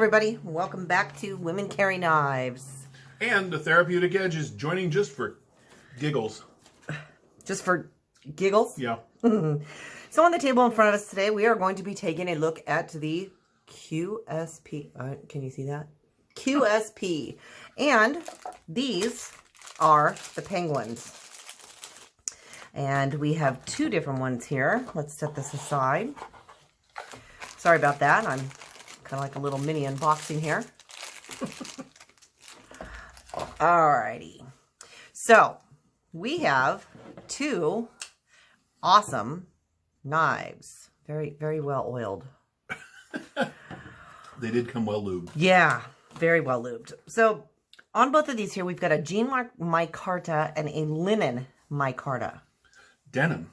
everybody. Welcome back to Women Carry Knives. And the Therapeutic Edge is joining just for giggles. Just for giggles? Yeah. So on the table in front of us today, we are going to be taking a look at the QSP. Can you see that? QSP. And these are the Penguins. And we have two different ones here. Let's set this aside. Sorry about that. I'm kind of like a little mini unboxing here. Alrighty. So, we have two awesome knives. Very, very well oiled. They did come well lubed. Yeah, very well lubed. So, on both of these here, we've got a jean micarta and a linen micarta. Denim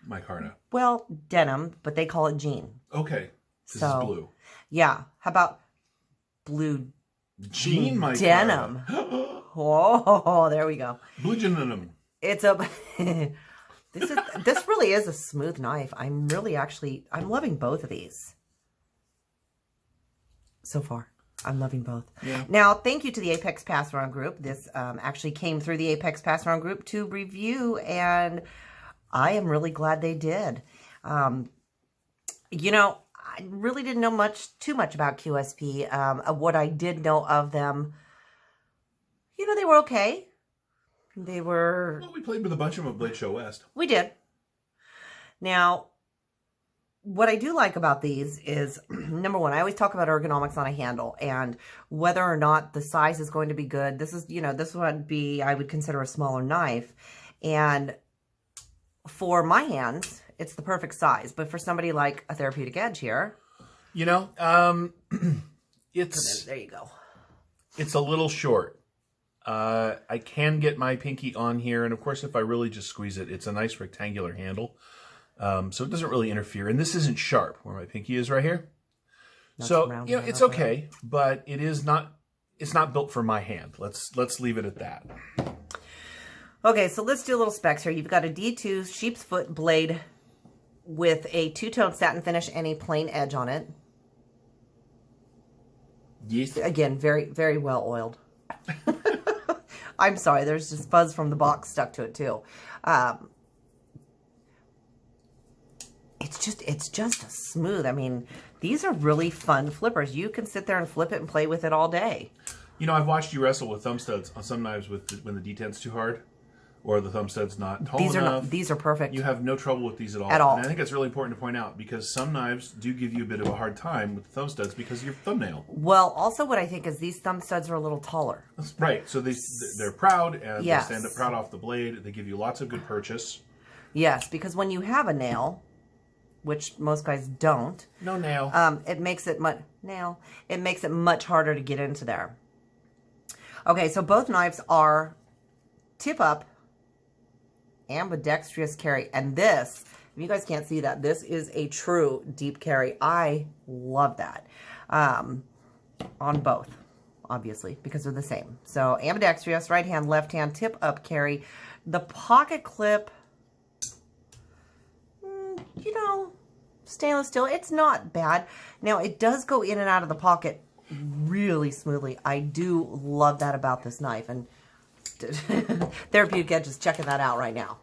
micarta. Well, denim, but they call it jean. Okay. This is blue. Yeah. How about blue Jean micarta. denim? Oh, there we go. Blue denim. It's a... this really is a smooth knife. I'm loving both of these. So far. I'm loving both. Yeah. Now, thank you to the Apex Pass Around group. This actually came through the Apex Pass Around group to review, and I am really glad they did. You know, I really didn't know too much about QSP. What I did know of them, you know, they were okay. They were... Well, we played with a bunch of them at Blade Show West. We did. Now, what I do like about these is, number one, I always talk about ergonomics on a handle and whether or not the size is going to be good. This is, you know, this would be, I would consider a smaller knife. And for my hands, it's the perfect size. But for somebody like a Therapeutic Edge here. You know, it's... There you go. It's a little short. I can get my pinky on here. And of course, if I really just squeeze it, it's a nice rectangular handle. So it doesn't really interfere. And this isn't sharp where my pinky is right here. So, you know, it's okay, but it is not, it's not built for my hand. Let's leave it at that. Okay, so let's do a little specs here. You've got a D2 sheep's foot blade with a two-tone satin finish and a plain edge on it. Yes. Again, very, very well oiled. I'm sorry, there's just fuzz from the box stuck to it too. It's just smooth. I mean, these are really fun flippers. You can sit there and flip it and play with it all day. You know, I've watched you wrestle with thumb studs on some knives when the deten's too hard or the thumb stud's not tall enough. These are perfect. You have no trouble with these at all. At all. And I think it's really important to point out because some knives do give you a bit of a hard time with the thumb studs because of your thumbnail. Well, also what I think is these thumb studs are a little taller. That's right. So they're proud and yes. They stand up proud off the blade. They give you lots of good purchase. Yes, because when you have a nail, which most guys don't. No nail. It makes it much harder to get into there. Okay, so both knives are tip up, ambidextrous carry, and this, if you guys can't see that, this is a true deep carry. I love that. On both, obviously, because they're the same. So ambidextrous, right hand, left hand, tip up carry. The pocket clip, you know, stainless steel, it's not bad. Now, it does go in and out of the pocket really smoothly. I do love that about this knife, and Therapeutic Edge is checking that out right now.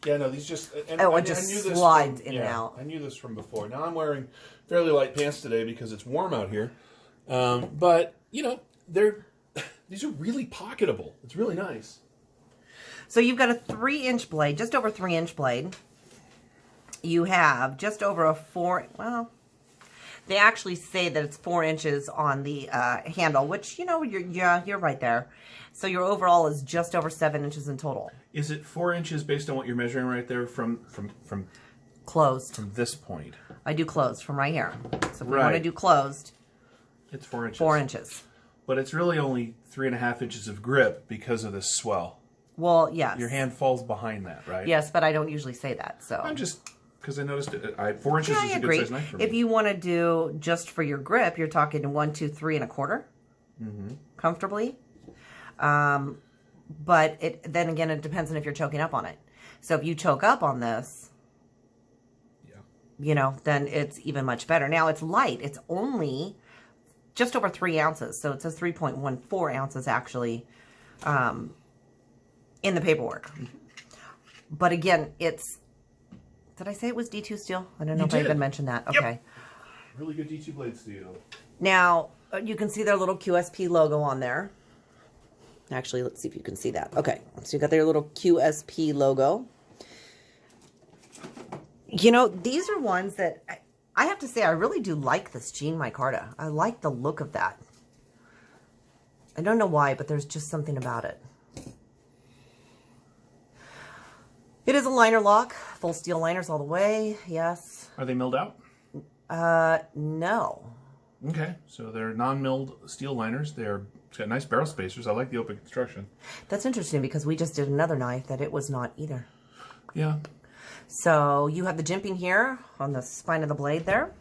Yeah, no, these just... And it just slides in and out. I knew this from before. Now I'm wearing fairly light pants today because it's warm out here. But, you know, these are really pocketable. It's really nice. So you've got a 3-inch blade, just over 3-inch blade. You have just over a 4... Well, they actually say that it's 4 inches on the handle, which, you know, you're right there. So your overall is just over 7 inches in total. Is it 4 inches based on what you're measuring right there from closed? From this point. I do closed from right here. So if we want to do closed, it's 4 inches. 4 inches. But it's really only 3.5 inches of grip because of this swell. Well, yes. Your hand falls behind that, right? Yes, but I don't usually say that. So I'm just... Because I noticed 4 inches is a good size knife for me. If you want to do just for your grip, you're talking 1, 2, 3 1/4, comfortably. But then again, it depends on if you're choking up on it. So if you choke up on this, you know, then it's even much better. Now it's light. It's only just over 3 ounces. So it says 3.14 ounces actually in the paperwork. But again, it's, did I say it was D2 steel? I don't know if I even mentioned that. Okay. Yep. Really good D2 blade steel. Now, you can see their little QSP logo on there. Actually, let's see if you can see that. Okay, so you got their little QSP logo. You know, these are ones that I have to say I really do like this Jean Micarta. I like the look of that. I don't know why, but there's just something about it. It is a liner lock, full steel liners all the way. Yes. Are they milled out? No. Okay, so they're non-milled steel liners. It's got nice barrel spacers. I like the open construction. That's interesting because we just did another knife that it was not either. Yeah. So you have the jimping here on the spine of the blade there.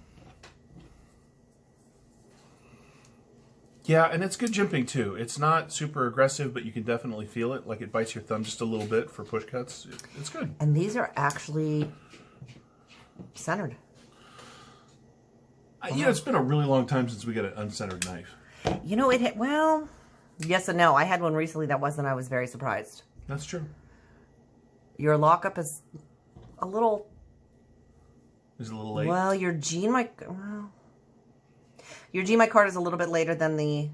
Yeah, and it's good jimping too. It's not super aggressive, but you can definitely feel it. Like it bites your thumb just a little bit for push cuts. It's good. And these are actually centered. Yeah, it's been a really long time since we got an uncentered knife. You know, well, yes and no. I had one recently that wasn't. I was very surprised. That's true. Your lockup is a little... Is it a little late? Well, your Jean Micarta is a little bit later than the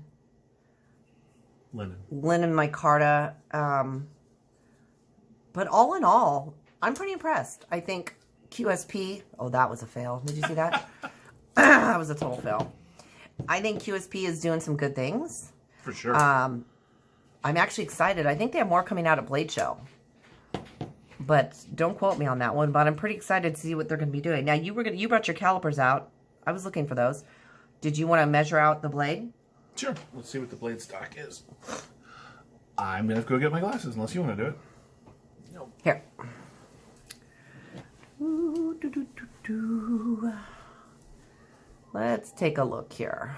linen Micarta. But all in all, I'm pretty impressed. I think QSP... Oh, that was a fail. Did you see that? That was a total fail. I think QSP is doing some good things. For sure. I'm actually excited. I think they have more coming out at Blade Show. But don't quote me on that one. But I'm pretty excited to see what they're going to be doing. Now, you brought your calipers out. I was looking for those. Did you want to measure out the blade? Sure. Let's see what the blade stock is. I'm going to have to go get my glasses unless you want to do it. No. Here. Ooh, doo, doo, doo, doo. Let's take a look here.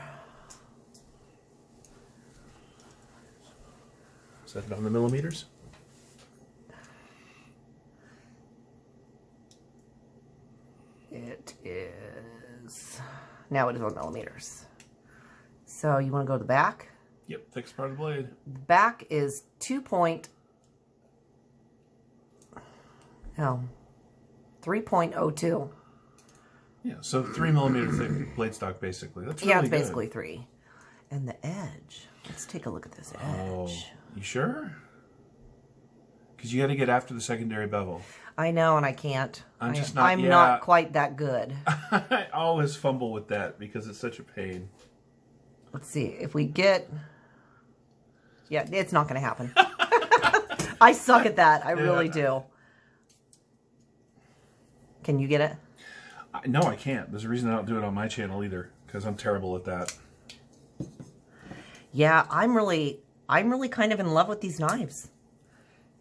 Set it on the millimeters. It is... Now it is on millimeters. So you want to go to the back? Yep, thickest part of the blade. Back is 3.02. Yeah, so 3 millimeter thick blade stock basically. That's really yeah, it's good. basically 3. And the edge. Let's take a look at this edge. Oh, you sure? Because you got to get after the secondary bevel. I know, and I can't. I'm not quite that good. I always fumble with that because it's such a pain. Let's see if we get. Yeah, it's not going to happen. I suck at that. I really do. Can you get it? No, I can't. There's a reason I don't do it on my channel either, because I'm terrible at that. Yeah, I'm really kind of in love with these knives.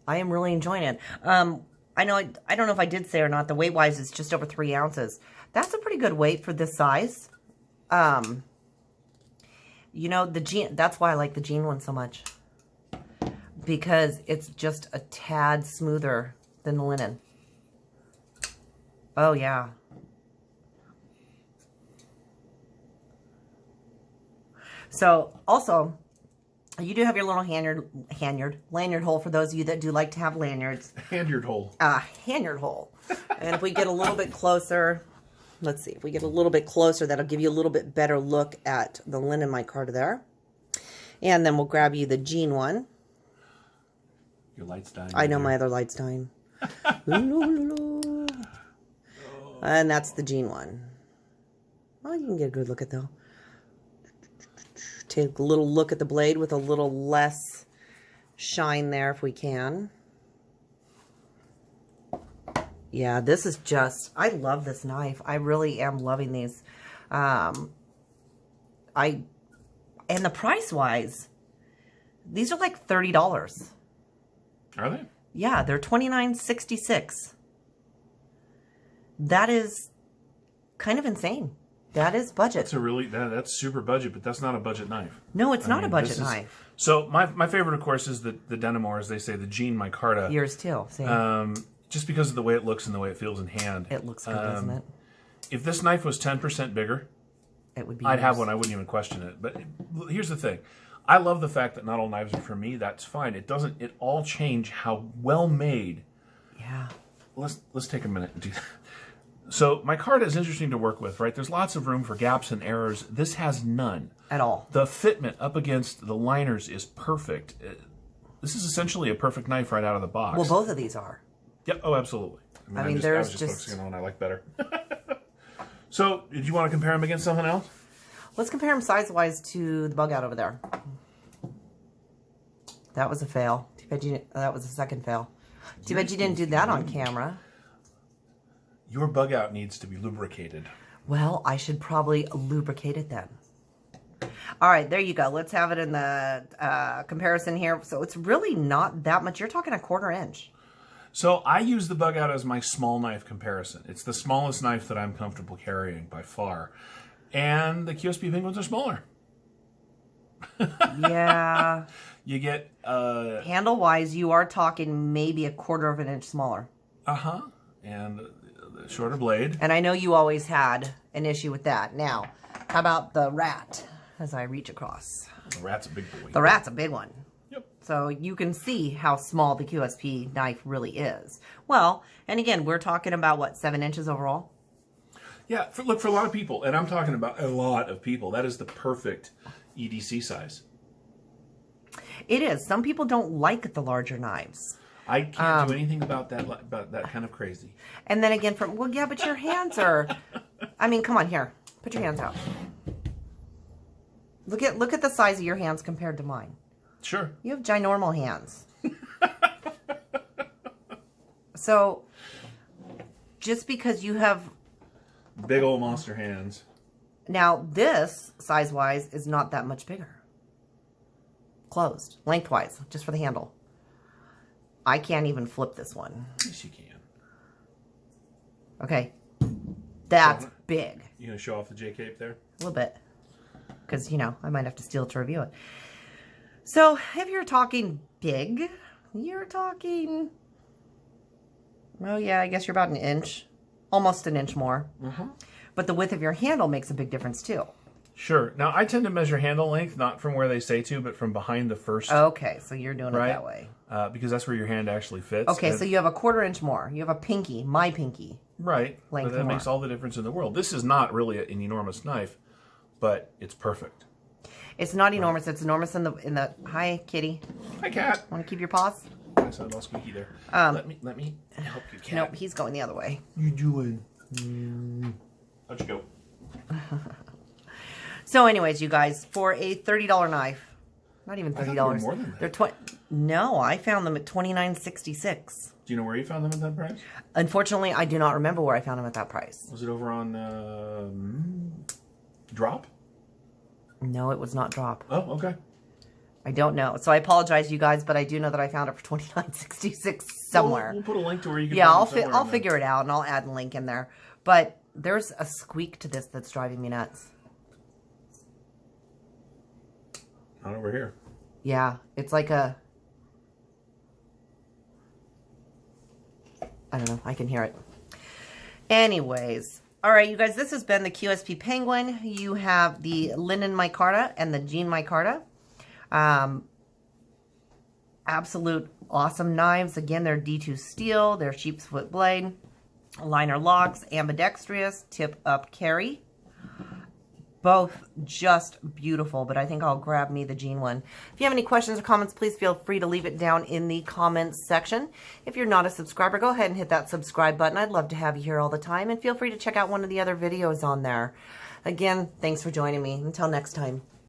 I am really enjoying it. I don't know if I did say or not, the weight-wise is just over 3 ounces. That's a pretty good weight for this size. You know, that's why I like the Jean one so much. Because it's just a tad smoother than the linen. Oh, yeah. So, also, you do have your little lanyard hole for those of you that do like to have lanyards. Lanyard hole. Lanyard hole. And if we get a little bit closer, let's see. If we get a little bit closer, that'll give you a little bit better look at the linen micarta there. And then we'll grab you the Jean one. Your light's dying. I know my other light's dying. And that's the Jean one. Oh, you can get a good look at though. Take a little look at the blade with a little less shine there if we can. Yeah, this is just, I love this knife. I really am loving these. And the price-wise, these are like $30. Are they? Yeah, they're $29.66. That is kind of insane. That is budget. That's super budget, but that's not a budget knife. No, it's not a budget knife. So my favorite, of course, is the denim, or as they say, the Jean Micarta. Yours too. Same. Just because of the way it looks and the way it feels in hand. It looks good, doesn't it? If this knife was 10% bigger, it would be I'd have yours. one. I wouldn't even question it. But here's the thing. I love the fact that not all knives are for me. That's fine. It doesn't at all change how well made. Yeah. Let's take a minute and do that. So Micarta is interesting to work with, right? There's lots of room for gaps and errors. This has none. At all. The fitment up against the liners is perfect. This is essentially a perfect knife right out of the box. Well, both of these are. Yep. Oh, absolutely. I mean, I was there's just just... focusing on what I like better. So, did you want to compare them against something else? Let's compare them size-wise to the bug out over there. That was a fail. Too bad you didn't, that was a second fail. Too bad you didn't do that on camera. Your bug out needs to be lubricated. Well, I should probably lubricate it then. All right, there you go. Let's have it in the comparison here. So it's really not that much. You're talking a 1/4 inch. So I use the bug out as my small knife comparison. It's the smallest knife that I'm comfortable carrying by far. And the QSP Penguins are smaller. Yeah. You get... handle-wise, you are talking maybe a 1/4 inch smaller. Uh-huh. And the shorter blade. And I know you always had an issue with that. Now, how about the rat as I reach across? The rat's a big boy. The rat's a big one. Yep. So you can see how small the QSP knife really is. Well, and again, we're talking about, what, 7 inches overall? Yeah, look, for a lot of people, and I'm talking about a lot of people, that is the perfect EDC size. It is. Some people don't like the larger knives. I can't do anything about that kind of crazy. And then again, well, yeah, but your hands are, I mean, come on, here. Put your hands out. Look at the size of your hands compared to mine. Sure. You have ginormal hands. So, just because you have... Big old monster hands. Now, this, size-wise, is not that much bigger. Closed. Lengthwise, just for the handle. I can't even flip this one. Yes, you can. Okay. That's big. You gonna show off the J-cape there? A little bit. Because, you know, I might have to steal it to review it. So, if you're talking big, you're talking... Oh, yeah, I guess you're about an inch. Almost an inch more. Mm-hmm. But the width of your handle makes a big difference, too. Sure. Now, I tend to measure handle length, not from where they say to, but from behind the first. Okay, so you're doing it that way. Because that's where your hand actually fits. Okay, so you have a 1/4 inch more. You have a pinky, my pinky. Right. Length But that more. makes all the difference in the world. This is not really an enormous knife, but it's perfect. It's not enormous. It's enormous in the. Hi, kitty. Hi, cat. Want to keep your paws? I sound all squeaky there. Let me help you, cat. Nope, he's going the other way. You doing? How'd you go? So, anyways, you guys, for a $30 knife, not even $30. I thought they were more than that. They're No, I found them at $29.66. Do you know where you found them at that price? Unfortunately, I do not remember where I found them at that price. Was it over on Drop? No, it was not Drop. Oh, okay. I don't know. So I apologize, you guys, but I do know that I found it for $29.66 somewhere. We'll put a link to where you can Yeah, find them I'll somewhere figure it out, and I'll add a link in there. But there's a squeak to this that's driving me nuts. Not over here. Yeah, it's like a... I don't know. I can hear it. Anyways. All right, you guys, this has been the QSP Penguin. You have the Linen Micarta and the Jean Micarta. Absolute awesome knives. Again, they're D2 steel. They're sheepsfoot blade. Liner locks. Ambidextrous. Tip up carry. Both just beautiful, but I think I'll grab me the Jean one. If you have any questions or comments, please feel free to leave it down in the comments section. If you're not a subscriber, go ahead and hit that subscribe button. I'd love to have you here all the time, and feel free to check out one of the other videos on there. Again, thanks for joining me. Until next time.